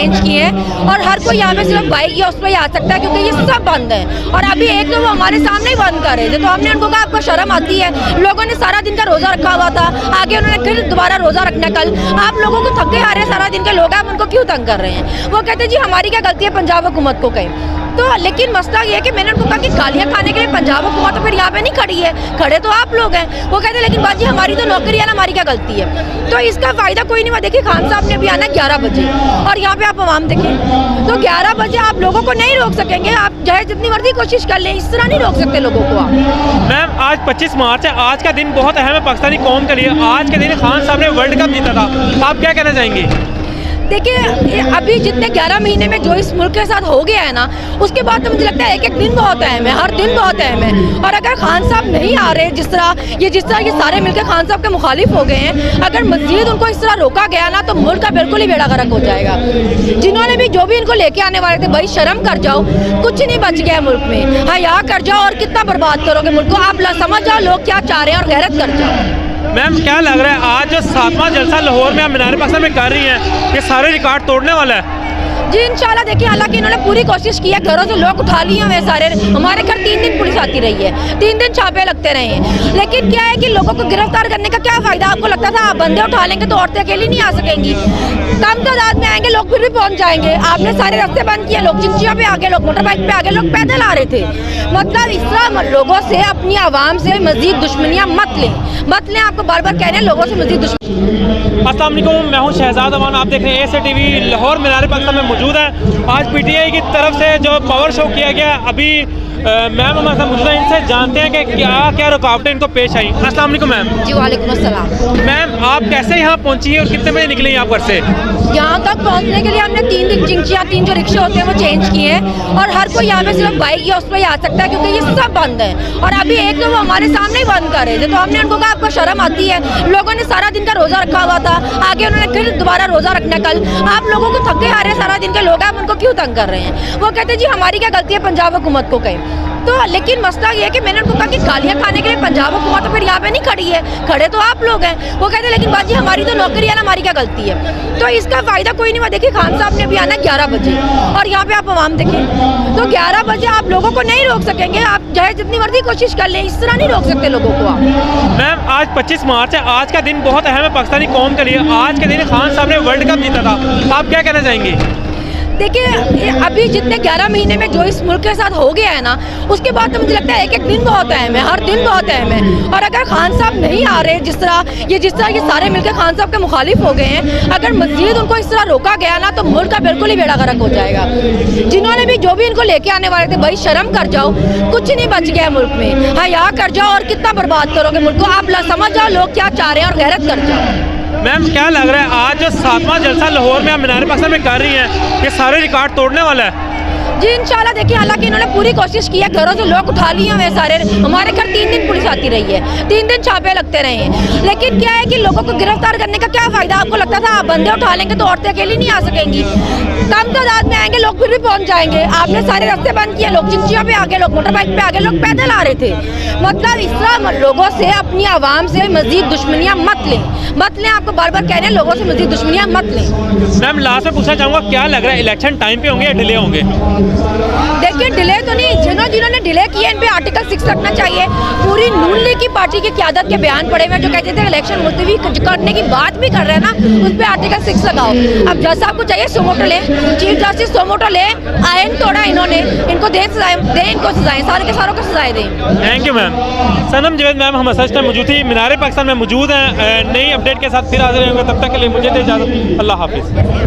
Change किए हैं और हर कोई यहाँ पे सिर्फ बाइक या उस पर ही आ सकता है क्योंकि ये सब बंद है। और अभी एक तो वो हमारे सामने ही बंद कर रहे थे, तो हमने उनको कहा आपको शर्म आती है? लोगों ने सारा दिन का रोजा रखा हुआ था, आगे उन्होंने फिर दोबारा रोजा रखना कल। आप लोगों को थके हारे सारा दिन के लोग, आप उनको क्यों तंग कर रहे हैं? वो कहते जी हमारी क्या गलती है पंजाब हुकूमत को कहें। तो लेकिन मसला ये है कि मैंने उनको कहा कि गालियाँ खाने के लिए पंजाब हुकूमत तो फिर यहाँ पे नहीं खड़ी है, खड़े तो आप लोग हैं। वो कहते लेकिन बाजी हमारी तो नौकरी है ना, हमारी क्या गलती है? तो इसका फायदा कोई नहीं हुआ। देखिए खान साहब ने भी आना 11 बजे और यहाँ पे आप आवाम देखें तो 11 बजे आप लोगों को नहीं रोक सकेंगे, आप चाहे जितनी मर्जी कोशिश कर लें, इस तरह नहीं रोक सकते लोगों को आप। मैम आज 25 मार्च है, आज का दिन बहुत अहम है पाकिस्तानी कौम के लिए। आज के दिन खान साहब ने वर्ल्ड कप जीता था, आप क्या कहना चाहेंगे? देखिए अभी जितने 11 महीने में जो इस मुल्क के साथ हो गया है ना, उसके बाद तो मुझे लगता है एक एक दिन बहुत अहम है, हर दिन बहुत अहम है। और अगर खान साहब नहीं आ रहे, जिस तरह ये सारे मिलकर खान साहब के मुखालिफ हो गए हैं, अगर मजीद उनको इस तरह रोका गया ना तो मुल्क का बिल्कुल ही बेड़ा गर्क हो जाएगा। जिन्होंने भी जो भी इनको लेके आने वाले थे, भाई शर्म कर जाओ, कुछ नहीं बच गया मुल्क में, हया कर जाओ और कितना बर्बाद करोगे मुल्क को, आप समझ जाओ लोग क्या चाह रहे हैं और गैरत कर जाओ। मैम क्या लग रहा है आज जो 7वां जलसा लाहौर में आप मीनार पाकिस्तान में कर रही हैं, ये सारे रिकॉर्ड तोड़ने वाला है? जी इंशाल्लाह। देखिए हालांकि इन्होंने पूरी कोशिश की है, घरों से लोग उठा लिए हुए सारे, हमारे घर 3 दिन पुलिस आती रही है, 3 दिन छापे लगते रहे हैं, लेकिन क्या है कि लोगों को गिरफ्तार करने का क्या फायदा? आपको लगता था आप बंदे उठा लेंगे तो औरतें अकेली नहीं आ सकेंगी, कम तादाद में आएंगे लोग, फिर भी पहुंच जाएंगे। आपने सारे रास्ते बंद किए, लोग चिंचियों पे आगे, लोग मोटर बाइक पे आगे, लोग पैदल आ रहे थे। मतलब इस तरह लोगों से, अपनी आवाम से मजीद दुश्मनियाँ मत लें। आपको बार बार कह रहे हैं लोगों से मजीद दुश्मनी। अस्सलाम वालेकुम, मैं हूं शहजाद अमान, आप देख रहे हैं ASA TV। लाहौर मीनार पाकिस्तान में मौजूद है। आज PTI की तरफ से जो पावर शो किया गया, अभी मैम हमारे साथ मौजूद है, इनसे जानते हैं कि क्या क्या रुकावटें इनको पेश आई। अस्सलाम वालेकुम मैम। जी वालेकुम अस्सलाम। मैम आप कैसे यहाँ पहुँची और कितने बजे निकले यहाँ पर से? यहाँ तक पहुँचने के लिए हमने 3 दिन चिंचियाँ, 3 जो रिक्शे होते हैं वो चेंज किए हैं और हर कोई यहाँ पे सिर्फ बाइक या उस पर ही आ सकता है क्योंकि ये सब बंद है। और अभी एक तो वो हमारे सामने ही बंद कर रहे थे, तो हमने उनको कहा आपको शर्म आती है? लोगों ने सारा दिन का रोजा रखा हुआ था, आगे उन्होंने फिर दोबारा रोजा रखना कल। आप लोगों को थके हारे सारा दिन के लोग, आप उनको क्यों तंग कर रहे हैं? वो कहते जी हमारी क्या गलती है पंजाब हुकूमत को कहें। तो लेकिन मसला ये है कि मैंने उनको कहा कि गालियाँ खाने के लिए पंजाब हुकूमत तो फिर यहाँ पे नहीं खड़ी है, खड़े तो आप लोग हैं। वो कहते लेकिन बाजी हमारी तो नौकरी है ना, हमारी क्या गलती है? तो इसका फायदा कोई नहीं हुआ। देखिए खान साहब ने भी आना 11 बजे और यहाँ पे आप आवाम देखें तो 11 बजे आप लोगों को नहीं रोक सकेंगे, आप चाहे जितनी मर्जी कोशिश कर लें, इस तरह नहीं रोक सकते लोगों को आप। मैम आज 25 मार्च है, आज का दिन बहुत अहम है पाकिस्तानी कौम के लिए। आज के दिन खान साहब ने वर्ल्ड कप जीता था, आप क्या कहना चाहेंगे? देखिए अभी जितने 11 महीने में जो इस मुल्क के साथ हो गया है ना, उसके बाद तो मुझे लगता है एक एक दिन बहुत अहम है, हर दिन बहुत अहम है। और अगर खान साहब नहीं आ रहे, जिस तरह ये सारे मिलकर खान साहब के मुखालिफ हो गए हैं, अगर मजीद उनको इस तरह रोका गया ना तो मुल्क का बिल्कुल ही बेड़ा गर्क हो जाएगा। जिन्होंने भी जो भी इनको लेके आने वाले थे, भाई शर्म कर जाओ, कुछ नहीं बच गया मुल्क में, हया कर जाओ और कितना बर्बाद करोगे मुल्क को, आप समझ जाओ लोग क्या चाह रहे हैं और गैरत कर जाओ। मैम क्या लग रहा है आज जो 7वां जलसा लाहौर में आप मीनार पाकिस्तान में कर रही हैं, ये सारे रिकॉर्ड तोड़ने वाला है? जी इंशाल्लाह। देखिए हालांकि इन्होंने पूरी कोशिश की है, घरों से लोग उठा लिए हुए सारे, हमारे घर 3 दिन पुलिस आती रही है, 3 दिन छापे लगते रहे हैं, लेकिन क्या है कि लोगों को गिरफ्तार करने का क्या फायदा? आपको लगता था आप बंदे उठा लेंगे तो औरतें अकेली नहीं आ सकेंगी, कम तादाद में आएंगे, लोग फिर भी पहुंच जाएंगे। आपने सारे रास्ते बंद किए, लोग चिंचियों पे आगे, लोग मोटर बाइक पे आगे, लोग पैदल आ रहे थे। मतलब इस तरह लोगों से, अपनी आवाम से मजीद दुश्मनियाँ मत लें। आपको बार बार कह रहे हैं लोगों से मजीद दुश्मनियाँ मत लें। मैम लास्ट में पूछना चाहूँगा, क्या लग रहा है इलेक्शन टाइम पे होंगे या डिले होंगे? देखिए डिले तो नहीं, जिन्होंने डिले किए इन पे आर्टिकल 6 रखना चाहिए। पूरी नून लीग की पार्टी की क़यादत के बयान पड़े हुए जो कहते थे इलेक्शन मुलतवी करने की बात भी कर रहे हैं ना, उस पर आर्टिकल 6 लगाओ। अब जज साहब को चाहिए सोमोटो लें, चीफ जस्टिस सोमोटो लें, आयन तोड़ा इन्होंने, इनको दें इनको सजाएं, सारे के सारों को सजाएं दें। Thank you ma'am. Sanam Javed ma'am हम सच में मौजूद थी, मीनार पाकिस्तान में मौजूद हैं। नई अपडेट के साथ फिर हाजिर होंगे, तब तक के लिए मुझे दे इजाज़त। अल्लाह हाफिज़।